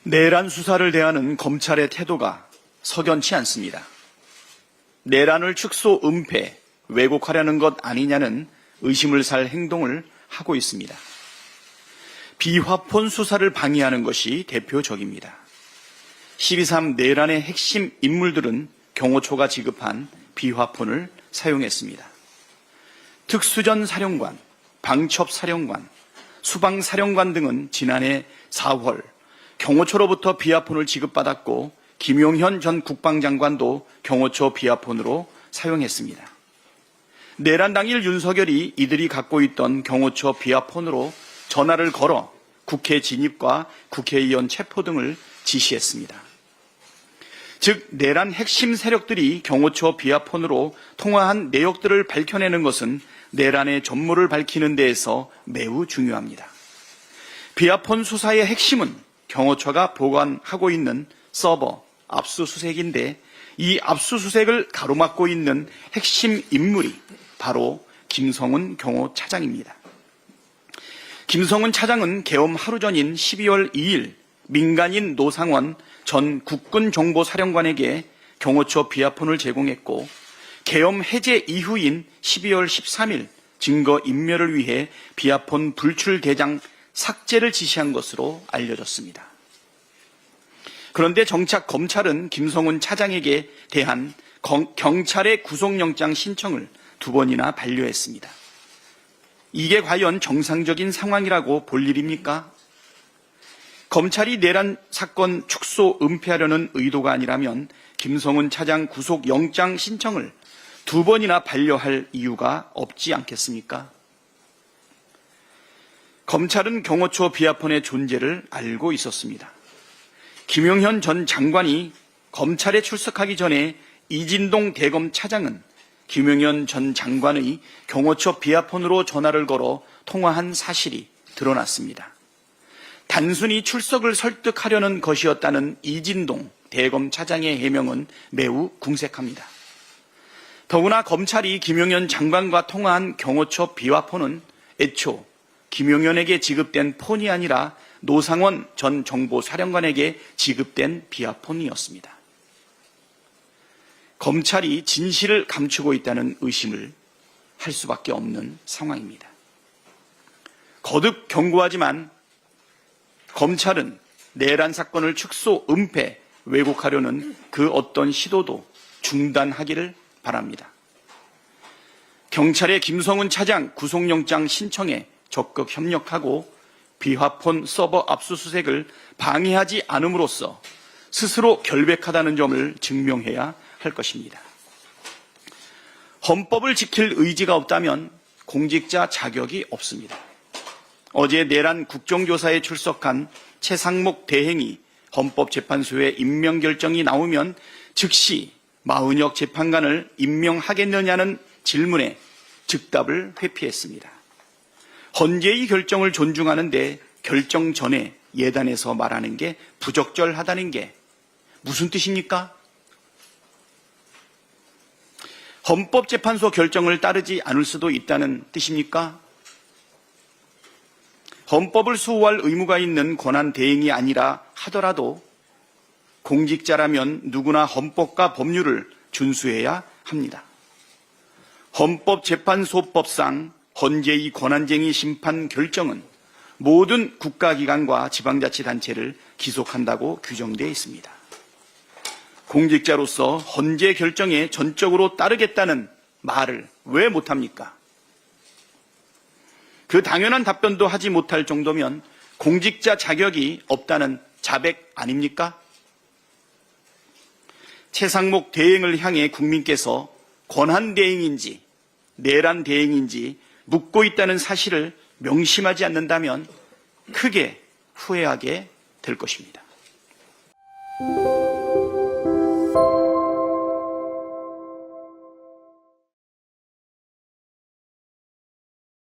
내란 수사를 대하는 검찰의 태도가 석연치 않습니다. 내란을 축소, 은폐, 왜곡하려는 것 아니냐는 의심을 살 행동을 하고 있습니다. 비화폰 수사를 방해하는 것이 대표적입니다. 12.3 내란의 핵심 인물들은 경호처가 지급한 비화폰을 사용했습니다. 특수전 사령관, 방첩 사령관, 수방 사령관 등은 지난해 4월 경호처로부터 비화폰을 지급받았고 김용현 전 국방장관도 경호처 비화폰으로 사용했습니다. 내란 당일 윤석열이 이들이 갖고 있던 경호처 비화폰으로 전화를 걸어 국회 진입과 국회의원 체포 등을 지시했습니다. 즉 내란 핵심 세력들이 경호처 비화폰으로 통화한 내역들을 밝혀내는 것은 내란의 전모를 밝히는 데에서 매우 중요합니다. 비화폰 수사의 핵심은 경호처가 보관하고 있는 서버 압수수색인데 이 압수수색을 가로막고 있는 핵심 인물이 바로 김성훈 경호차장입니다. 김성훈 차장은 계엄 하루 전인 12월 2일 민간인 노상원 전 국군정보사령관에게 경호처 비화폰을 제공했고 계엄 해제 이후인 12월 13일 증거 인멸을 위해 비화폰 불출 대장 삭제를 지시한 것으로 알려졌습니다. 그런데 정작 검찰은 김성훈 차장에게 대한 경찰의 구속영장 신청을 2번이나 반려했습니다. 이게 과연 정상적인 상황이라고 볼 일입니까? 검찰이 내란 사건 축소, 은폐하려는 의도가 아니라면 김성훈 차장 구속영장 신청을 2번이나 반려할 이유가 없지 않겠습니까? 검찰은 경호처 비화폰의 존재를 알고 있었습니다. 김용현 전 장관이 검찰에 출석하기 전에 이진동 대검 차장은 김용현 전 장관의 경호처 비화폰으로 전화를 걸어 통화한 사실이 드러났습니다. 단순히 출석을 설득하려는 것이었다는 이진동 대검 차장의 해명은 매우 궁색합니다. 더구나 검찰이 김용현 장관과 통화한 경호처 비화폰은 애초 김용현에게 지급된 폰이 아니라 노상원 전 정보사령관에게 지급된 비화폰이었습니다. 검찰이 진실을 감추고 있다는 의심을 할 수밖에 없는 상황입니다. 거듭 경고하지만 검찰은 내란 사건을 축소, 은폐, 왜곡하려는 그 어떤 시도도 중단하기를 바랍니다. 경찰의 김성훈 차장 구속영장 신청에 적극 협력하고 비화폰 서버 압수수색을 방해하지 않음으로써 스스로 결백하다는 점을 증명해야 할 것입니다. 헌법을 지킬 의지가 없다면 공직자 자격이 없습니다. 어제 내란 국정조사에 출석한 최상목 대행이 헌법재판소에 임명 결정이 나오면 즉시 마은혁 재판관을 임명하겠느냐는 질문에 즉답을 회피했습니다. 헌재의 결정을 존중하는데 결정 전에 예단해서 말하는 게 부적절하다는 게 무슨 뜻입니까? 헌법재판소 결정을 따르지 않을 수도 있다는 뜻입니까? 헌법을 수호할 의무가 있는 권한대행이 아니라 하더라도 공직자라면 누구나 헌법과 법률을 준수해야 합니다. 헌법재판소법상 헌재의 권한쟁의 심판 결정은 모든 국가기관과 지방자치단체를 기속한다고 규정되어 있습니다. 공직자로서 헌재 결정에 전적으로 따르겠다는 말을 왜 못합니까? 그 당연한 답변도 하지 못할 정도면 공직자 자격이 없다는 자백 아닙니까? 최상목 대행을 향해 국민께서 권한 대행인지 내란 대행인지 묻고 있다는 사실을 명심하지 않는다면 크게 후회하게 될 것입니다.